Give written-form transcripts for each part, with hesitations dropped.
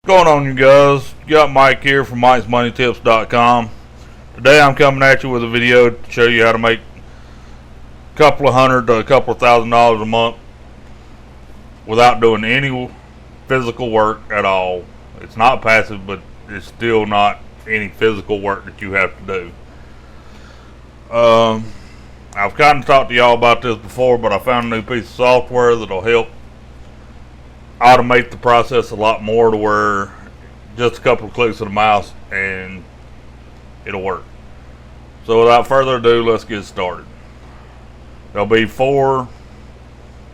Going on, you guys? You got Mike here from Mike'sMoneyTips.com. Today I'm coming at you with a video to show you how to make a couple of hundred to a couple of $1,000s a month without doing any physical work at all. It's not passive, but it's still not any physical work that you have to do. I've kind of talked to y'all about this before, but I found a new piece of software that'll help automate the process a lot more, to where just a couple of clicks of the mouse and it'll work. So without further ado, let's get started. There'll be 4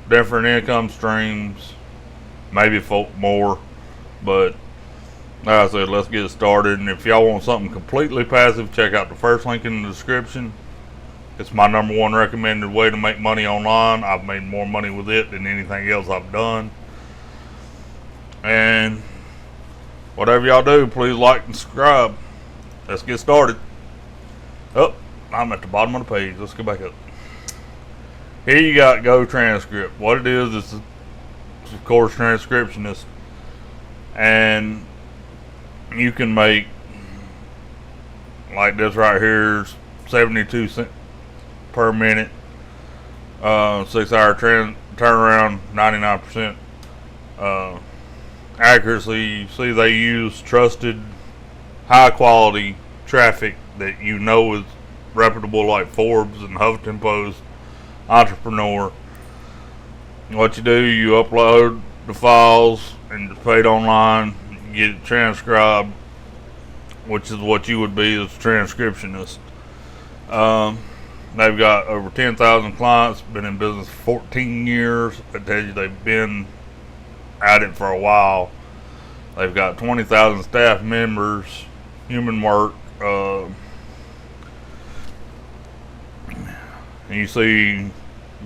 different income streams, maybe 4 more, but like I said, let's get started. And if y'all want something completely passive, check out the first link in the description. It's my #1 recommended way to make money online. I've made more money with it than anything else I've done. And whatever y'all do, please like and subscribe. Let's get started. Oh, I'm at the bottom of the page. Let's go back up. Here you got GoTranscript. What it is of course, transcriptionist. And you can make, like this right here, 72 cents per minute. 6-hour turnaround, 99% accuracy. You see, they use trusted, high quality traffic that you know is reputable, like Forbes and Huffington Post, Entrepreneur. What you do, you upload the files and it's paid online. You get it transcribed, which is what you would be as a transcriptionist. They've got over 10,000 clients, been in business for 14 years. I tell you, they've been at it for a while. They've got 20,000 staff members, human work. And you see,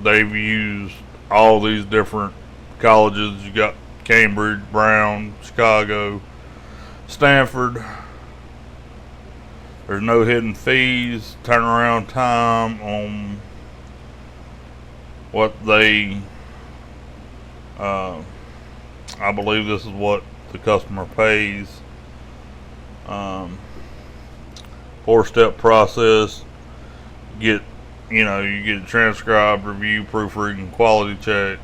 they've used all these different colleges. You got Cambridge, Brown, Chicago, Stanford. There's no hidden fees. Turnaround time on what they, I believe this is what the customer pays. 4-step process. You get it transcribed, review, proofreading, quality check,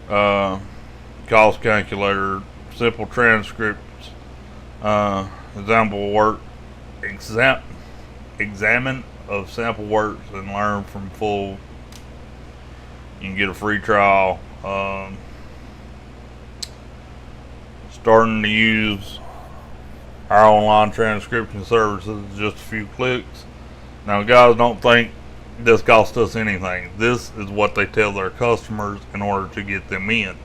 cost calculator, simple transcripts, example work, examine of sample works, and learn from full. You can get a free trial. Starting to use our online transcription services, just a few clicks. Now, guys, don't think this costs us anything. This is what they tell their customers in order to get them in.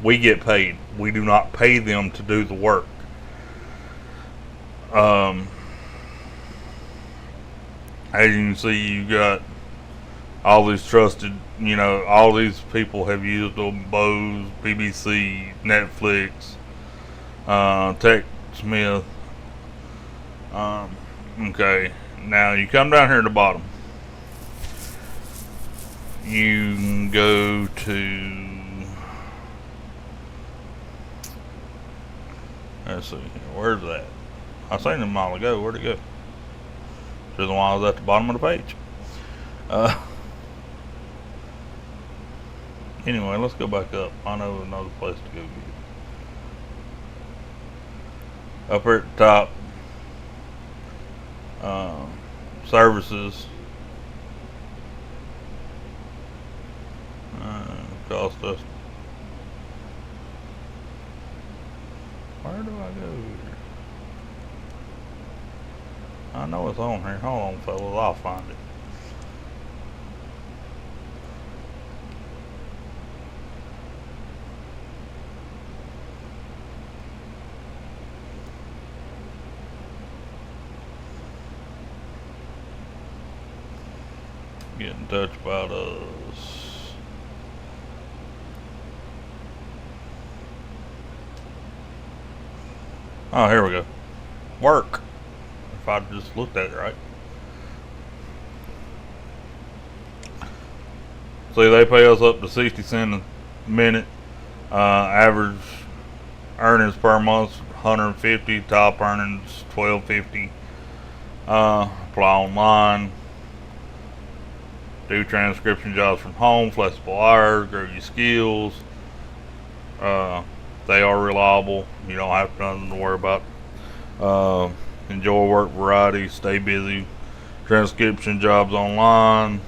We get paid. We do not pay them to do the work. As you can see, you got all these trusted, all these people have used them: Bose, BBC, Netflix, TechSmith. Okay, now you come down here at the bottom. You can go to, let's see, where's that? I seen him a while ago. Where'd it go? Just the one I was at the bottom of the page. Anyway, let's go back up. I know another place to go get. Up here at the top, services. Cost us. Where do I go here? I know it's on here. Hold on, fellas. I'll find it. Get in touch about us. Oh, here we go. Work. If I just looked at it right. See, they pay us up to 60 cents a minute. Average earnings per month 150, top earnings 1250. Apply online, do transcription jobs from home, flexible hours, grow your skills. They are reliable. You don't have nothing to worry about. Enjoy work variety, stay busy. Transcription jobs online.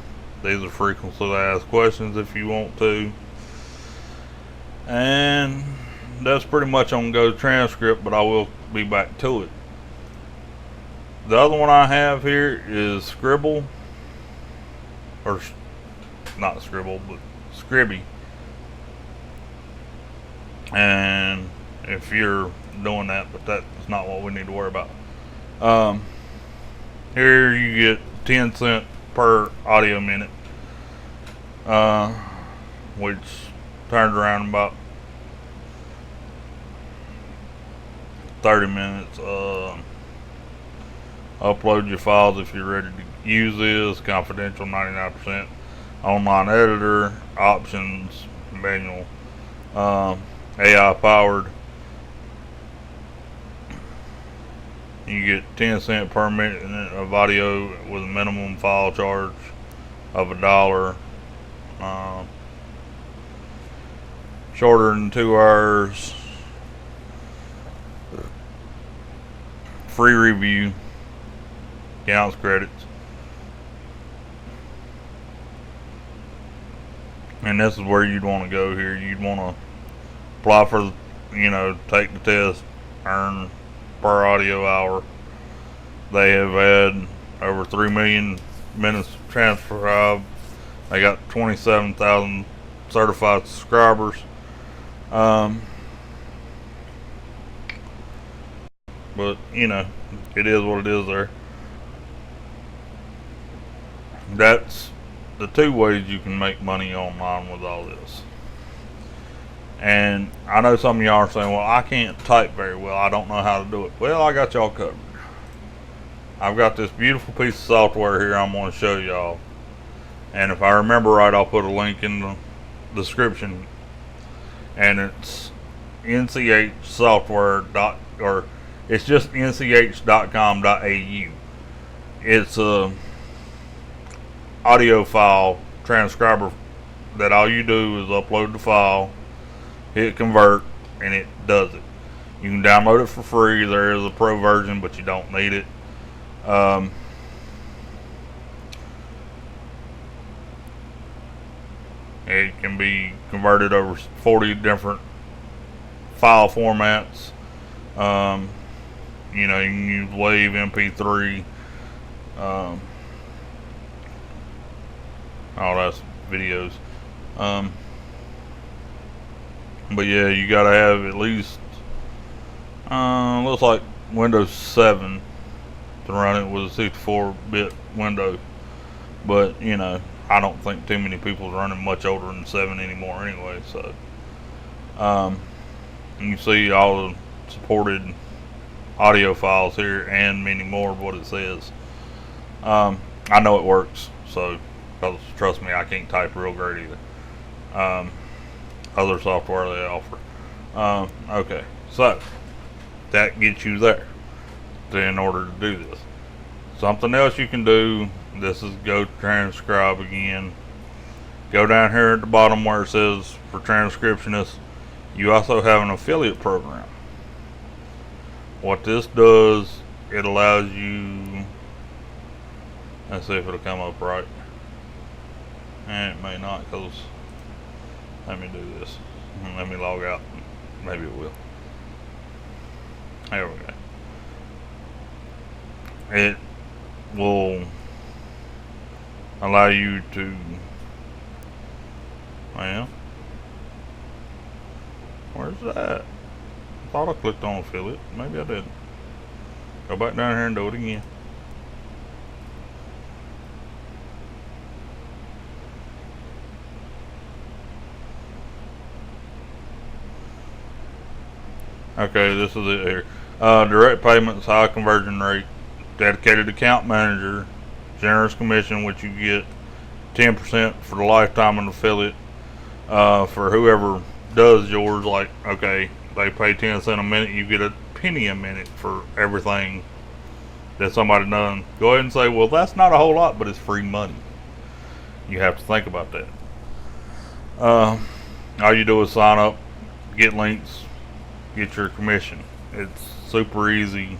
These are frequently asked questions if you want to. And that's pretty much on Go Transcript, but I will be back to it. The other one I have here is Scribble, or not Scribble, but Scribby. And if you're doing that, but that's not what we need to worry about. Here you get 10 cents per audio minute, which turns around about 30 minutes. Upload your files if you're ready to use this. Confidential 99%. Online editor options manual. AI powered. You get 10 cents per minute of audio with a minimum file charge of $1. Shorter than 2 hours. Free review. Counts credits. And this is where you'd want to go here. You'd want to apply for, take the test, earn per audio hour. They have had over 3 million minutes transcribed. They got 27,000 certified subscribers. But it is what it is there. That's the 2 ways you can make money online with all this. And I know some of y'all are saying, well, I can't type very well. I don't know how to do it. Well, I got y'all covered. I've got this beautiful piece of software here I'm going to show y'all. And if I remember right, I'll put a link in the description. And it's nchsoftware. It's just nch.com.au. It's a audio file transcriber that all you do is upload the file, hit convert, and it does it. You can download it for free. There is a pro version, but you don't need it. It can be converted over 40 different file formats. You can use WAV, MP3, all that's videos. But yeah, you gotta have at least looks like Windows 7 to run it with a 64-bit Windows. But I don't think too many people are running much older than 7 anymore anyway. So you can see all the supported audio files here and many more of what it says. I know it works, so trust me, I can't type real great either. Other software they offer. Okay, so that gets you there in order to do this. Something else you can do, this is Go Transcribe again. Go down here at the bottom where it says for transcriptionists, you also have an affiliate program. What this does, it allows you, let's see if it'll come up right. And it may not, because let me do this. Let me log out. Maybe it will. There we go. It will allow you to, well, where's that? I thought I clicked on affiliate. Maybe I didn't. Go back down here and do it again. Okay, this is it here. Direct payments, high conversion rate, dedicated account manager, generous commission, which you get 10% for the lifetime of an affiliate. For whoever does yours, like, okay, They pay 10 cents a minute. You get a penny a minute for everything that somebody done. Go ahead and say, well, that's not a whole lot, but it's free money. You have to think about that. All you do is sign up, get links, get your commission. It's super easy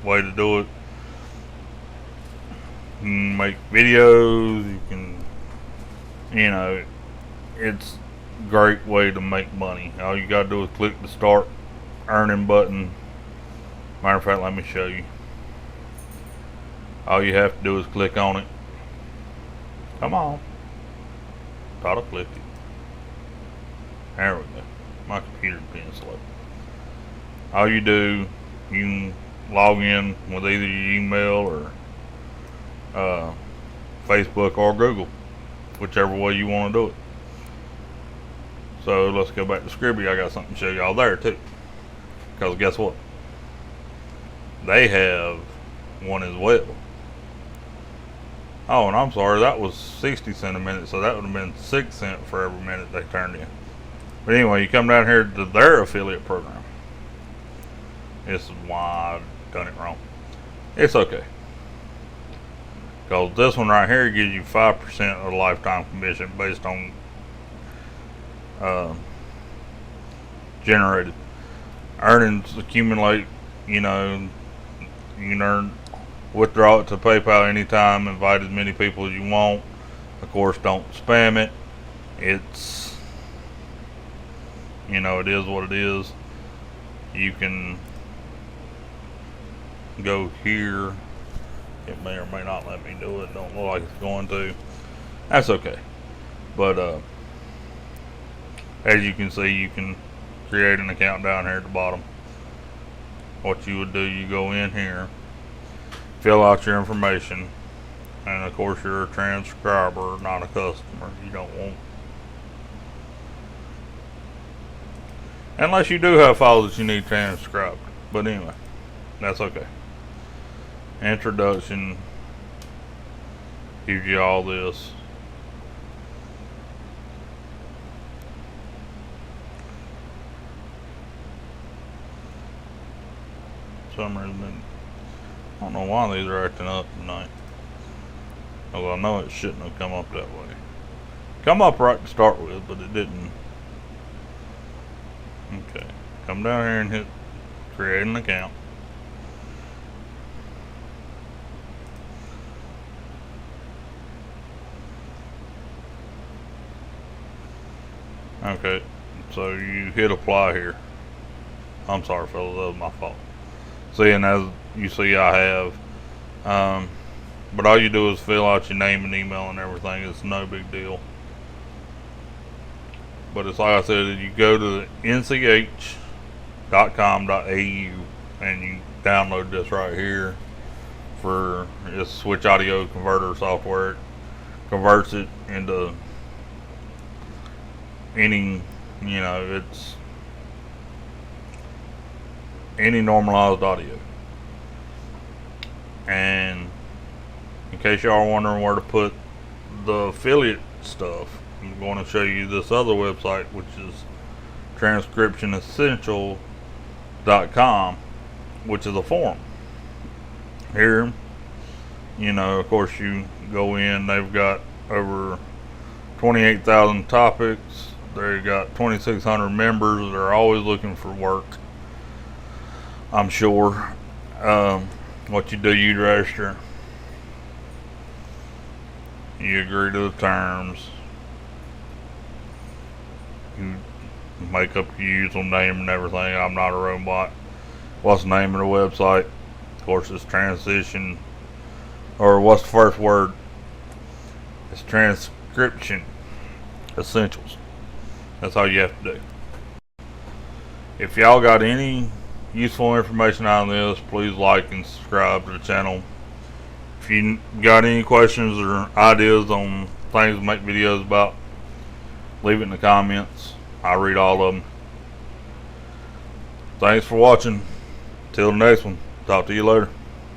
way to do it. You can make videos. You can, it's a great way to make money. All you gotta do is click the start earning button. Matter of fact, let me show you. All you have to do is click on it. Come on. Thought I clicked it. There we go. My computer's being slow. All you do, you can log in with either your email or Facebook or Google, whichever way you want to do it. So let's go back to Scribby. I got something to show y'all there too. Because guess what? They have one as well. Oh, and I'm sorry, that was 60 cents a minute, so that would have been 6 cents for every minute they turned in. But anyway, you come down here to their affiliate program. This is why I've done it wrong. It's okay. Because this one right here gives you 5% of the lifetime commission based on generated earnings accumulate. You can withdraw it to PayPal anytime, invite as many people as you want. Of course, don't spam it. It's, it is what it is. You can go here. It may or may not let me do it. Don't look like it's going to. That's okay. But as you can see, you can create an account down here at the bottom. What you would do, you go in here, fill out your information, and of course you're a transcriber, not a customer. You don't want, unless you do have files that you need transcribed. But anyway, that's okay. Introduction gives you all this. For some reason, I don't know why these are acting up tonight. Well, I know it shouldn't have come up that way. Come up right to start with, but it didn't. Okay, come down here and hit create an account. Okay, so you hit apply here. I'm sorry, fellas, that was my fault. See, and as you see, I have. But all you do is fill out your name and email and everything. It's no big deal. But it's like I said, you go to nch.com.au and you download this right here for this Switch Audio Converter software. It converts it into any, it's any normalized audio. And in case y'all are wondering where to put the affiliate stuff, I'm going to show you this other website, which is transcriptionessential.com, which is a forum. Here, of course, you go in, they've got over 28,000 topics. They've got 2,600 members. They're always looking for work, I'm sure. What you do, you register. You agree to the terms. You make up your username and everything. I'm not a robot. What's the name of the website? Of course, it's transition. Or what's the first word? It's transcription essentials. That's all you have to do. If y'all got any useful information out of this, please like and subscribe to the channel. If you got any questions or ideas on things to make videos about, leave it in the comments. I read all of them. Thanks for watching. Till the next one. Talk to you later.